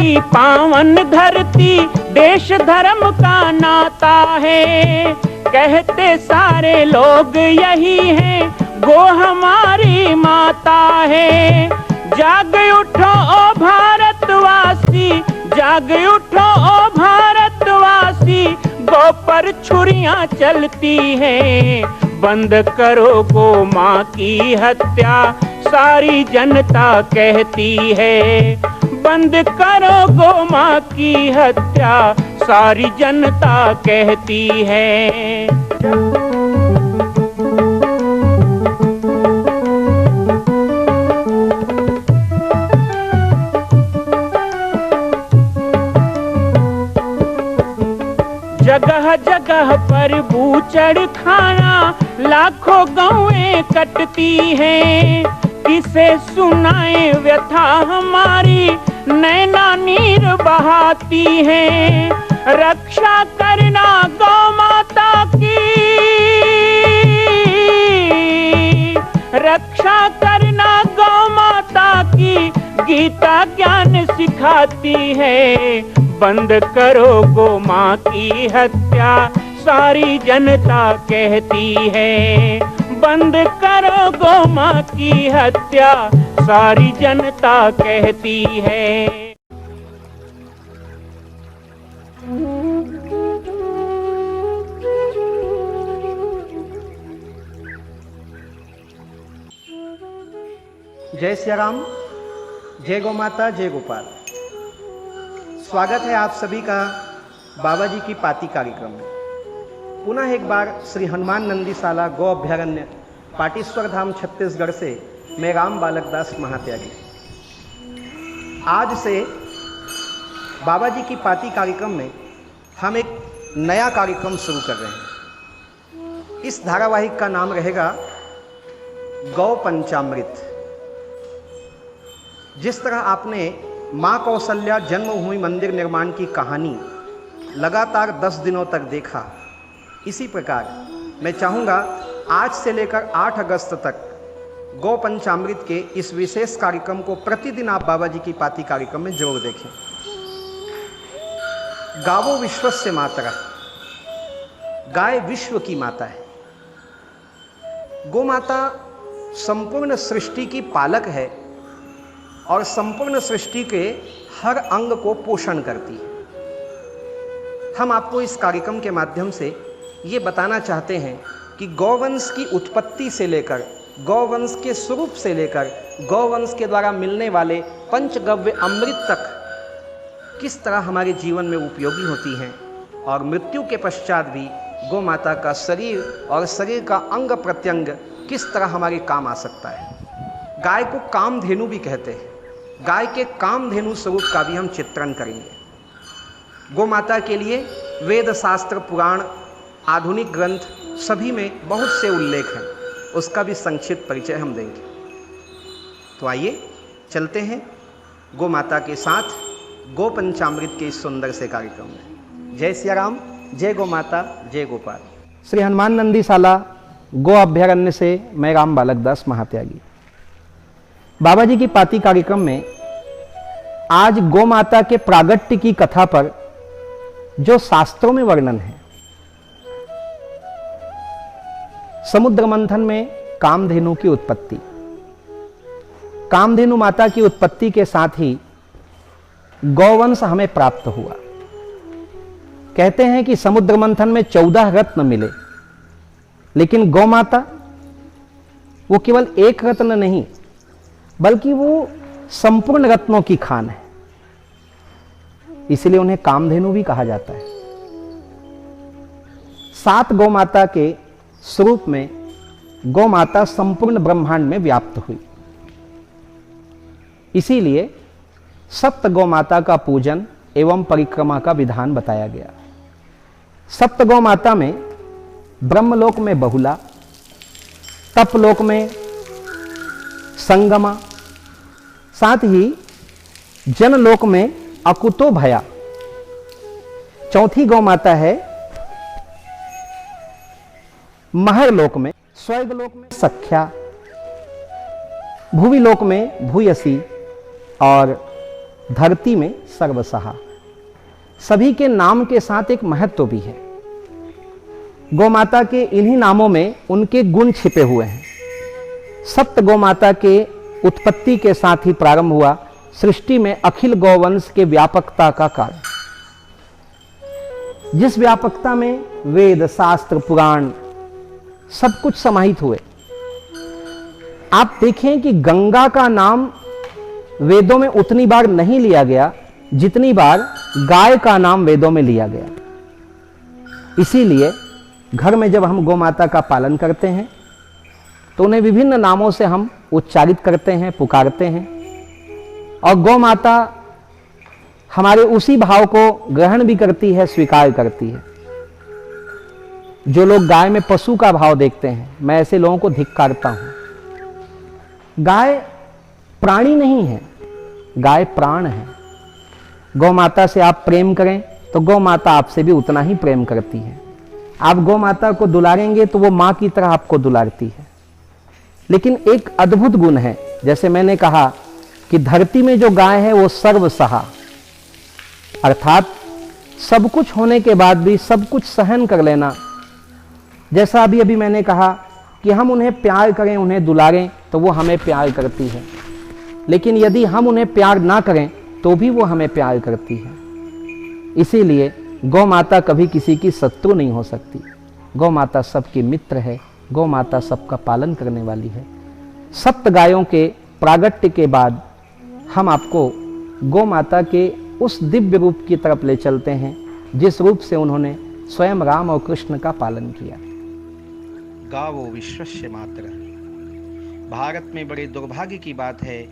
की पावन धरती देश धर्म का नाता है। कहते सारे लोग यही हैं, गो हमारी माता है। जाग उठो ओ भारतवासी, जाग उठो ओ भारतवासी, गौ पर छुरियां चलती हैं। बंद करो गो माँ की हत्या, सारी जनता कहती है। बंद करो गो माँ की हत्या, सारी जनता कहती है। जगह जगह पर बूचड़ खाना, लाखों गौएं कटती हैं। किसे सुनाए व्यथा हमारी, नैना नीर बहाती हैं। रक्षा करना गौ माता की, रक्षा करना गौ माता की, गीता ज्ञान सिखाती है। बंद करो गो माँ की हत्या, सारी जनता कहती है। बंद करो गो माँ की हत्या, सारी जनता कहती है। जय सिया राम, जय गौ माता, जय गोपाल। स्वागत है आप सभी का बाबा जी की पाती कार्यक्रम में। पुनः एक बार श्री हनुमान नंदीशाला गौ अभ्यारण्य, पाटेश्वर धाम, छत्तीसगढ़ से मैं राम बालक दास महात्यागी। आज से बाबा जी की पाती कार्यक्रम में हम एक नया कार्यक्रम शुरू कर रहे हैं। इस धारावाहिक का नाम रहेगा गौ पंचामृत। जिस तरह आपने माँ कौशल्या जन्मभूमि मंदिर निर्माण की कहानी लगातार 10 दिनों तक देखा, इसी प्रकार मैं चाहूँगा आज से लेकर 8 अगस्त तक गौ पंचामृत के इस विशेष कार्यक्रम को प्रतिदिन आप बाबा जी की पाती कार्यक्रम में जरूर देखें। गावो विश्वस्य मातरः, गाय विश्व की माता है। गौ माता संपूर्ण सृष्टि की पालक है और संपूर्ण सृष्टि के हर अंग को पोषण करती है। हम आपको इस कार्यक्रम के माध्यम से ये बताना चाहते हैं कि गौवंश की उत्पत्ति से लेकर, गौवंश के स्वरूप से लेकर, गौवंश के द्वारा मिलने वाले पंचगव्य अमृत तक किस तरह हमारे जीवन में उपयोगी होती हैं और मृत्यु के पश्चात भी गौ माता का शरीर और शरीर का अंग प्रत्यंग किस तरह हमारे काम आ सकता है। गाय को कामधेनु भी कहते हैं। गाय के कामधेनु स्वरूप का भी हम चित्रण करेंगे। गौ माता के लिए वेद, शास्त्र, पुराण, आधुनिक ग्रंथ सभी में बहुत से उल्लेख हैं, उसका भी संक्षिप्त परिचय हम देंगे। तो आइए चलते हैं गौ माता के साथ गौ पंचामृत के इस सुंदर से कार्यक्रम में। जय सिया राम, जय गौ माता, जय गोपाल। श्री हनुमान नंदीशाला गौ अभ्यारण्य से मैं राम बालक दास महात्यागी। बाबा जी की पाती कार्यक्रम में आज गौ माता के प्रागट्य की कथा पर जो शास्त्रों में वर्णन है, समुद्र मंथन में कामधेनु की उत्पत्ति, कामधेनु माता की उत्पत्ति के साथ ही गौवंश हमें प्राप्त हुआ। कहते हैं कि समुद्र मंथन में 14 रत्न मिले, लेकिन गौ माता वो केवल एक रत्न नहीं, बल्कि वो संपूर्ण रत्नों की खान है। इसलिए उन्हें कामधेनु भी कहा जाता है। 7 गौ माता के स्वरूप में गौ माता संपूर्ण ब्रह्मांड में व्याप्त हुई। इसीलिए सप्त गौ माता का पूजन एवं परिक्रमा का विधान बताया गया। सप्त गौ माता में ब्रह्मलोक में बहुला, तपलोक में संगमा, साथ ही जनलोक में अकुतो भया। चौथी गौ माता है महरलोक में, स्वर्गलोक में सख्या, भूविलोक में भूयसी और धरती में सर्वसहा। सभी के नाम के साथ एक महत्व भी है। गौमाता के इन्हीं नामों में उनके गुण छिपे हुए हैं। सप्त गौमाता के उत्पत्ति के साथ ही प्रारंभ हुआ सृष्टि में अखिल गौवंश के व्यापकता का कारण। जिस व्यापकता में वेद, शास्त्र, पुराण सब कुछ समाहित हुए। आप देखें कि गंगा का नाम वेदों में उतनी बार नहीं लिया गया जितनी बार गाय का नाम वेदों में लिया गया। इसीलिए घर में जब हम गौ माता का पालन करते हैं तो उन्हें विभिन्न नामों से हम उच्चारित करते हैं, पुकारते हैं, और गौ माता हमारे उसी भाव को ग्रहण भी करती है, स्वीकार करती है। जो लोग गाय में पशु का भाव देखते हैं, मैं ऐसे लोगों को धिक्कारता हूं। गाय प्राणी नहीं है, गाय प्राण है। गौ माता से आप प्रेम करें तो गौ माता आपसे भी उतना ही प्रेम करती है। आप गौ माता को दुलारेंगे तो वो मां की तरह आपको दुलारती है। लेकिन एक अद्भुत गुण है, जैसे मैंने कहा कि धरती में जो गाय है वो सर्वसहा, अर्थात सब कुछ होने के बाद भी सब कुछ सहन कर लेना। जैसा अभी अभी मैंने कहा कि हम उन्हें प्यार करें, उन्हें दुलारें तो वो हमें प्यार करती है, लेकिन यदि हम उन्हें प्यार ना करें तो भी वो हमें प्यार करती है। इसीलिए गौ माता कभी किसी की शत्रु नहीं हो सकती। गौ माता सबकी मित्र है, गौ माता सबका पालन करने वाली है। सप्त गायों के प्रागट्य के बाद हम आपको गौ माता के उस दिव्य रूप की तरफ ले चलते हैं जिस रूप से उन्होंने स्वयं राम और कृष्ण का पालन किया। गावो विश्वस्य मातरः। भारत में बड़े दुर्भाग्य की बात है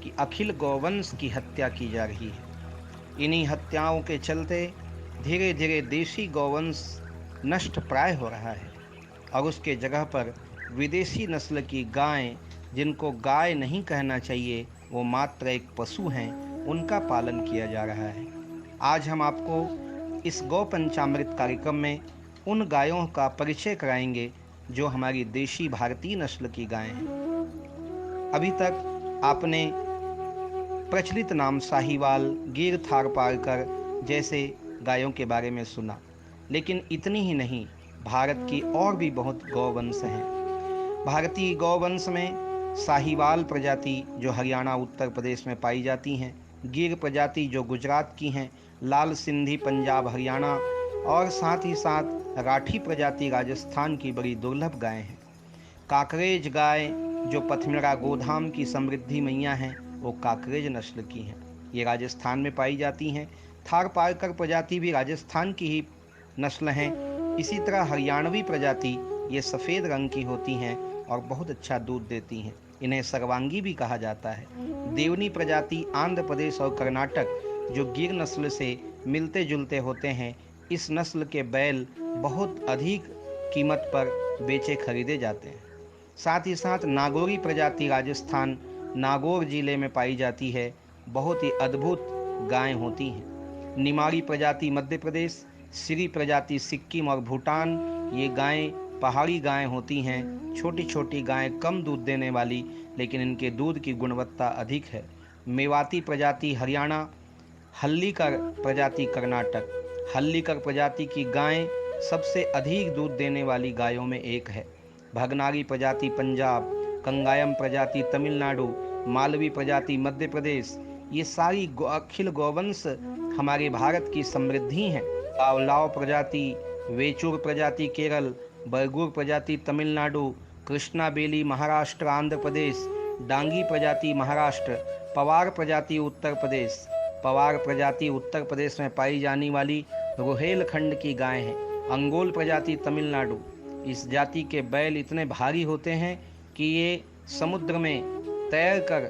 कि अखिल गौवंश की हत्या की जा रही है। इन्हीं हत्याओं के चलते धीरे धीरे देसी गौवंश नष्ट प्राय हो रहा है और उसके जगह पर विदेशी नस्ल की गायें, जिनको गाय नहीं कहना चाहिए, वो मात्र एक पशु हैं, उनका पालन किया जा रहा है। आज हम आपको इस गौ पंचामृत कार्यक्रम में उन गायों का परिचय कराएंगे जो हमारी देशी भारतीय नस्ल की गायें हैं। अभी तक आपने प्रचलित नाम साहिवाल, गिर थारपारकर जैसे गायों के बारे में सुना, लेकिन इतनी ही नहीं, भारत की और भी बहुत गौवंश हैं। भारतीय गौवंश में साहिवाल प्रजाति जो हरियाणा, उत्तर प्रदेश में पाई जाती हैं, गिर प्रजाति जो गुजरात की हैं, लाल सिंधी पंजाब, हरियाणा, और साथ ही साथ राठी प्रजाति राजस्थान की बड़ी दुर्लभ गायें हैं। काकरेज गाय जो पथमिड़ा गोधाम की समृद्धि मैया हैं, वो काकरेज नस्ल की हैं, ये राजस्थान में पाई जाती हैं। थारपारकर प्रजाति भी राजस्थान की ही नस्ल हैं। इसी तरह हरियाणवी प्रजाति ये सफ़ेद रंग की होती हैं और बहुत अच्छा दूध देती हैं। इन्हें सर्वांगी भी कहा जाता है। देवनी प्रजाति आंध्र प्रदेश और कर्नाटक जो गिर नस्ल से मिलते जुलते होते हैं, इस नस्ल के बैल बहुत अधिक कीमत पर बेचे खरीदे जाते हैं। साथ ही साथ नागौरी प्रजाति राजस्थान नागौर जिले में पाई जाती है, बहुत ही अद्भुत गायें होती हैं। निमाड़ी प्रजाति मध्य प्रदेश, सिरी प्रजाति सिक्किम और भूटान, ये गायें पहाड़ी गायें होती हैं। छोटी छोटी गायें कम दूध देने वाली, लेकिन इनके दूध की गुणवत्ता अधिक है। मेवाती प्रजाति हरियाणा, हल्लीकर प्रजाति कर्नाटक। हल्लीकर प्रजाति की गायें सबसे अधिक दूध देने वाली गायों में एक है। भगनारी प्रजाति पंजाब, कंगायम प्रजाति तमिलनाडु, मालवी प्रजाति मध्य प्रदेश, ये सारी अखिल गौवंश हमारे भारत की समृद्धि हैं। आवलाव प्रजाति, वेचूर प्रजाति केरल, बरगुर प्रजाति तमिलनाडु, कृष्णा बेली महाराष्ट्र आंध्र प्रदेश, डांगी प्रजाति महाराष्ट्र, पवार प्रजाति उत्तर प्रदेश। पवार प्रजाति उत्तर प्रदेश में पाई जाने वाली रोहेलखंड की गाय है। अंगोल प्रजाति तमिलनाडु। इस जाति के बैल इतने भारी होते हैं कि ये समुद्र में तैरकर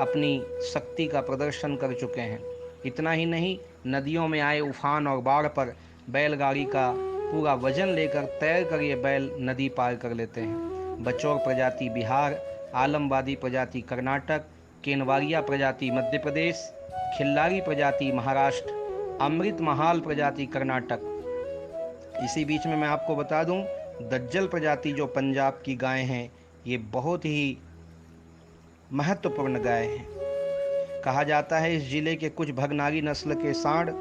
अपनी शक्ति का प्रदर्शन कर चुके हैं। इतना ही नहीं, नदियों में आए उफान और बाढ़ पर बैलगाड़ी का पूरा वजन लेकर तैरकर ये बैल नदी पार कर लेते हैं। बचौर प्रजाति बिहार, आलमवादी प्रजाति कर्नाटक, केनवारिया प्रजाति मध्य प्रदेश, खिल्लारी प्रजाति महाराष्ट्र, अमृत महाल प्रजाति कर्नाटक। इसी बीच में मैं आपको बता दूं, दज्जल प्रजाति जो पंजाब की गायें हैं, ये बहुत ही महत्वपूर्ण गाय हैं। कहा जाता है इस जिले के कुछ भगनागी नस्ल के सांड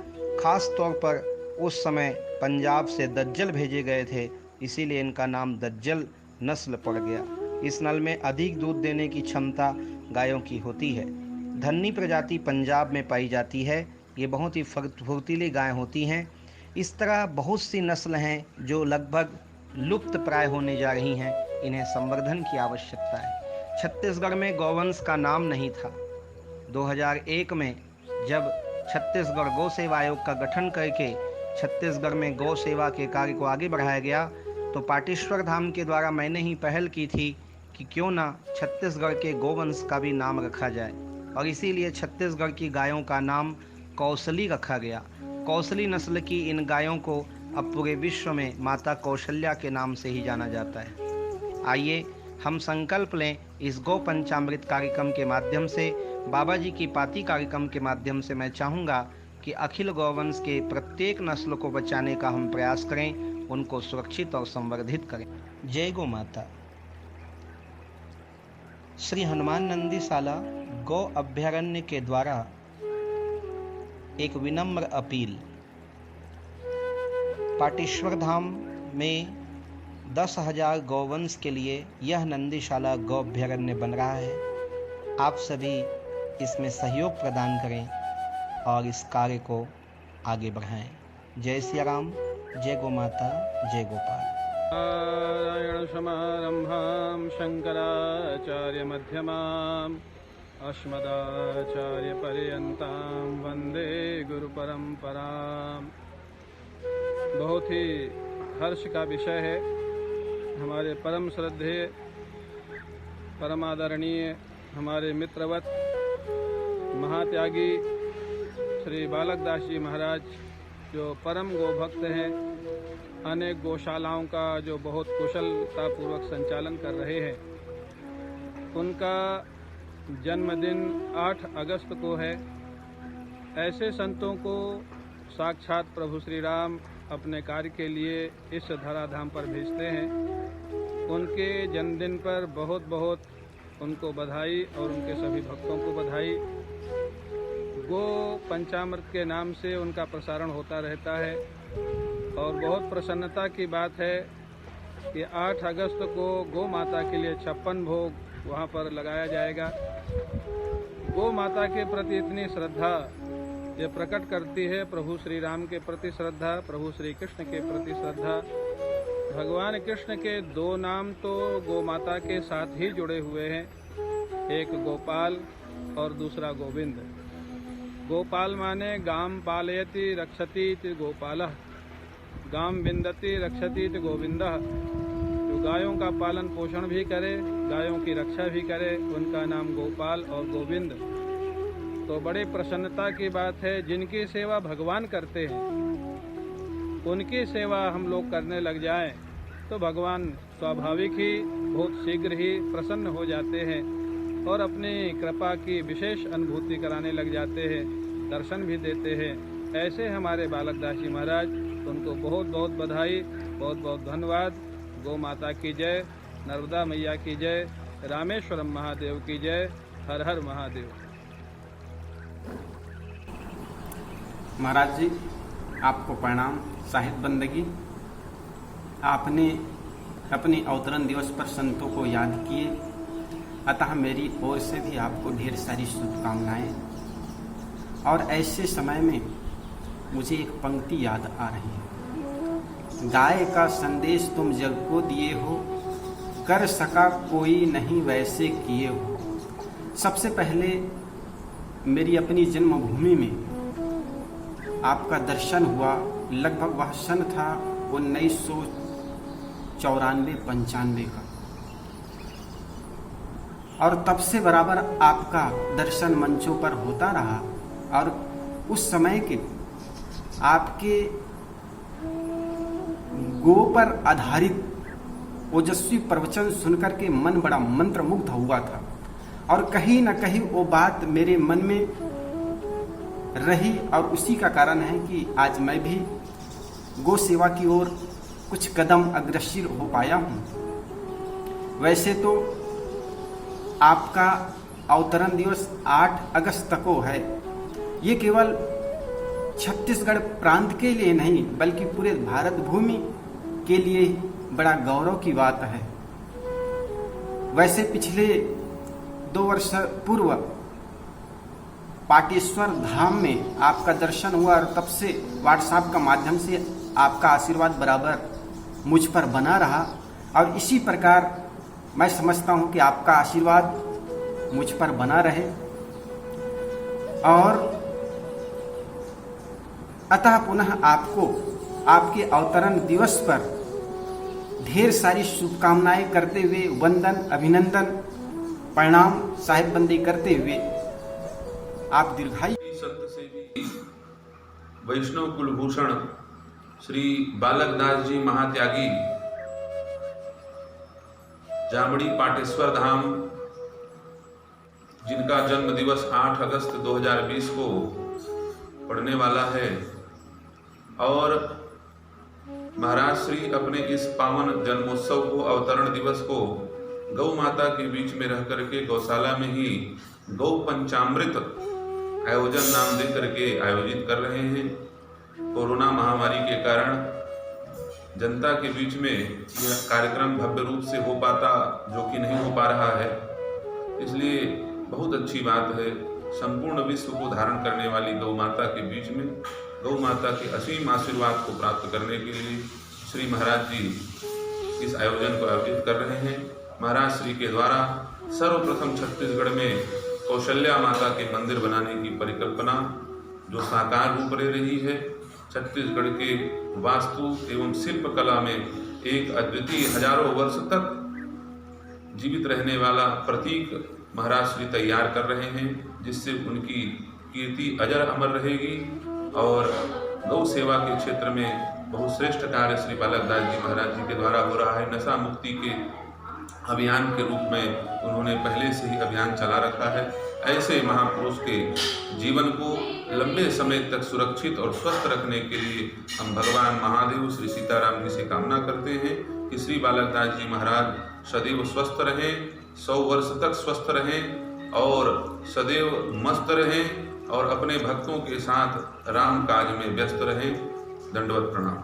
खास तौर पर उस समय पंजाब से दज्जल भेजे गए थे, इसीलिए इनका नाम दज्जल नस्ल पड़ गया। इस नस्ल में अधिक दूध देने की क्षमता गायों की होती है। धन्नी प्रजाति पंजाब में पाई जाती है। ये बहुत ही फुर्तीली गाय होती हैं। इस तरह बहुत सी नस्ल हैं जो लगभग लुप्त प्राय होने जा रही हैं। इन्हें संवर्धन की आवश्यकता है। छत्तीसगढ़ में गौवंश का नाम नहीं था। 2001 में जब छत्तीसगढ़ गौ सेवा आयोग का गठन करके छत्तीसगढ़ में गौ सेवा के कार्य को आगे बढ़ाया गया, तो पाटेश्वर धाम के द्वारा मैंने ही पहल की थी कि क्यों ना छत्तीसगढ़ के गोवंश का भी नाम रखा जाए, और इसीलिए छत्तीसगढ़ की गायों का नाम कौशली रखा गया। कौशली नस्ल की इन गायों को अब पूरे विश्व में माता कौशल्या के नाम से ही जाना जाता है। आइए हम संकल्प लें इस गौ पंचामृत कार्यक्रम के माध्यम से, बाबा जी की पाती कार्यक्रम के माध्यम से। मैं चाहूँगा कि अखिल गौवंश के प्रत्येक नस्ल को बचाने का हम प्रयास करें, उनको सुरक्षित और संवर्धित करें। जय गौ माता। श्री हनुमान नंदीशाला गौ अभ्यारण्य के द्वारा एक विनम्र अपील। पाटेश्वर धाम में 10,000 गौवंश के लिए यह नंदीशाला गौ अभ्यारण्य बन रहा है। आप सभी इसमें सहयोग प्रदान करें और इस कार्य को आगे बढ़ाएं। जय सिया राम, जय गौ माता, जय गोपाल। नारायण समारंभां शंकराचार्य मध्यमाम् अस्मदाचार्य पर्यन्तां वंदे गुरु परंपराम्। बहुत ही हर्ष का विषय है। हमारे परम श्रद्धेय, परम आदरणीय, हमारे मित्रवत महात्यागी श्री बालकदास जी महाराज, जो परम गोभक्त हैं, अनेक गौशालाओं का जो बहुत कुशलतापूर्वक संचालन कर रहे हैं, उनका जन्मदिन 8 अगस्त को है। ऐसे संतों को साक्षात प्रभु श्री राम अपने कार्य के लिए इस धराधाम पर भेजते हैं। उनके जन्मदिन पर बहुत बहुत उनको बधाई और उनके सभी भक्तों को बधाई। गो पंचामृत के नाम से उनका प्रसारण होता रहता है और बहुत प्रसन्नता की बात है कि 8 अगस्त को गौ माता के लिए 56 भोग वहाँ पर लगाया जाएगा। गौ माता के प्रति इतनी श्रद्धा ये प्रकट करती है, प्रभु श्री राम के प्रति श्रद्धा, प्रभु श्री कृष्ण के प्रति श्रद्धा। भगवान कृष्ण के 2 नाम तो गौ माता के साथ ही जुड़े हुए हैं, एक गोपाल और दूसरा गोविंद। गोपाल माने गाम पालयति रक्षति इति गोपालः, गाम विंदति रक्षति इति गोविंदः। जो गायों का पालन पोषण भी करे, गायों की रक्षा भी करे, उनका नाम गोपाल और गोविंद। तो बड़ी प्रसन्नता की बात है, जिनकी सेवा भगवान करते हैं उनकी सेवा हम लोग करने लग जाएं तो भगवान स्वाभाविक ही बहुत शीघ्र ही प्रसन्न हो जाते हैं और अपनी कृपा की विशेष अनुभूति कराने लग जाते हैं, दर्शन भी देते हैं। ऐसे हमारे बालकदास जी महाराज, उनको बहुत बहुत बधाई, बहुत बहुत धन्यवाद। गौ माता की जय, नर्मदा मैया की जय, रामेश्वरम महादेव की जय, हर हर महादेव। महाराज जी, आपको प्रणाम। साहिब बंदगी, आपने अपने अवतरण दिवस पर संतों को याद किए, अतः मेरी ओर से भी आपको ढेर सारी शुभकामनाएं। और ऐसे समय में मुझे एक पंक्ति याद आ रही है। गाय का संदेश तुम जग को दिए हो, कर सका कोई नहीं वैसे किए हो। सबसे पहले मेरी अपनी जन्मभूमि में आपका दर्शन हुआ। लगभग वह सन था 1994-95 का, और तब से बराबर आपका दर्शन मंचों पर होता रहा। और उस समय के आपके गो पर आधारित ओजस्वी प्रवचन सुनकर के मन बड़ा मंत्रमुग्ध हुआ था, और कहीं न कहीं वो बात मेरे मन में रही, और उसी का कारण है कि आज मैं भी गो सेवा की ओर कुछ कदम अग्रसर हो पाया हूँ। वैसे तो आपका अवतरण दिवस 8 अगस्त को है। ये केवल छत्तीसगढ़ प्रांत के लिए नहीं बल्कि पूरे भारत भूमि के लिए बड़ा गौरव की बात है। वैसे पिछले 2 वर्ष पूर्व पाटेश्वर धाम में आपका दर्शन हुआ और तब से व्हाट्सएप का माध्यम से आपका आशीर्वाद बराबर मुझ पर बना रहा और इसी प्रकार मैं समझता हूं कि आपका आशीर्वाद मुझ पर बना रहे और अतः पुनः आपको आपके अवतरण दिवस पर ढेर सारी शुभकामनाएं करते हुए वंदन, अभिनंदन, प्रणाम, साहिबबंदी करते हुए आप दीर्घायु। संत सेवी वैष्णव कुलभूषण श्री बालकदास जी महात्यागी जामड़ी पाटेश्वर धाम, जिनका जन्म दिवस 8 अगस्त 2020 को पड़ने वाला है और महाराज श्री अपने इस पावन जन्मोत्सव को, अवतरण दिवस को गौ माता के बीच में रह करके गौशाला में ही गौ पंचामृत आयोजन नाम दे करके आयोजित कर रहे हैं। कोरोना महामारी के कारण जनता के बीच में यह कार्यक्रम भव्य रूप से हो पाता जो कि नहीं हो पा रहा है, इसलिए बहुत अच्छी बात है। संपूर्ण विश्व को धारण करने वाली गौ माता के बीच में गौ माता के असीम आशीर्वाद को प्राप्त करने के लिए श्री महाराज जी इस आयोजन को आयोजित कर रहे हैं। महाराज श्री के द्वारा सर्वप्रथम छत्तीसगढ़ में कौशल्या माता के मंदिर बनाने की परिकल्पना जो साकार रूप ले रही है, छत्तीसगढ़ के वास्तु एवं शिल्प कला में एक अद्वितीय हजारों वर्ष तक जीवित रहने वाला प्रतीक महाराज श्री तैयार कर रहे हैं, जिससे उनकी कीर्ति अजर अमर रहेगी और गौ सेवा के क्षेत्र में बहुत श्रेष्ठ कार्य श्री बालकदास जी महाराज जी के द्वारा हो रहा है। नशा मुक्ति के अभियान के रूप में उन्होंने पहले से ही अभियान चला रखा है। ऐसे महापुरुष के जीवन को लंबे समय तक सुरक्षित और स्वस्थ रखने के लिए हम भगवान महादेव श्री सीताराम जी से कामना करते हैं कि श्री बालकदास जी महाराज सदैव स्वस्थ रहें, 100 वर्ष तक स्वस्थ रहें और सदैव मस्त रहें और अपने भक्तों के साथ राम काज में व्यस्त रहें। दंडवत प्रणाम।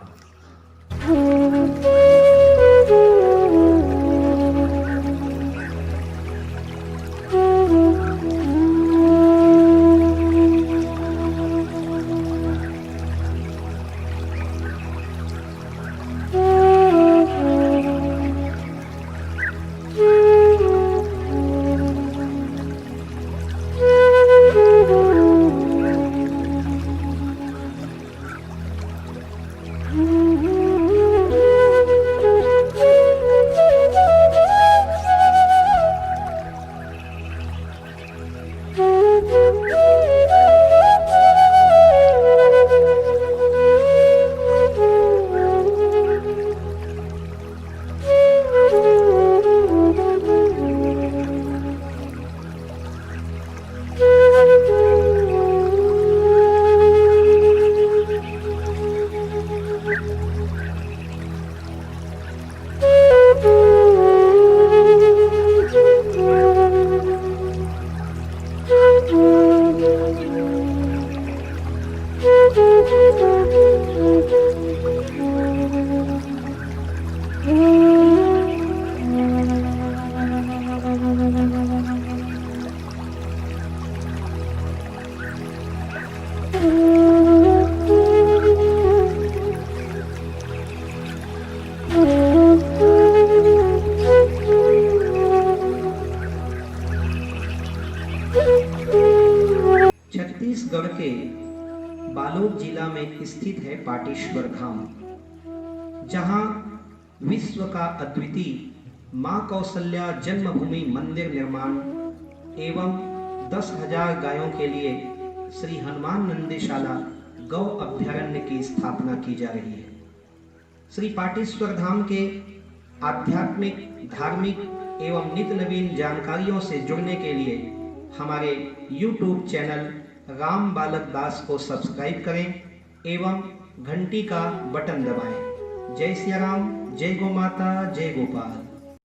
'छत्तीसगढ़ के बालोद जिला में स्थित है पाटेश्वर धाम, जहां विश्व का अद्वितीय मां कौशल्या जन्मभूमि मंदिर निर्माण एवं 10,000 गायों के लिए श्री हनुमान नंदीशाला गौ अभ्यारण्य की स्थापना की जा रही है। श्री पाटेश्वर धाम के आध्यात्मिक, धार्मिक एवं नित्य नवीन जानकारियों से जुड़ने के लिए हमारे YouTube चैनल राम बालक दास को सब्सक्राइब करें एवं घंटी का बटन दबाएं। जय सिया राम, जय गौ माता, जय गोपाल।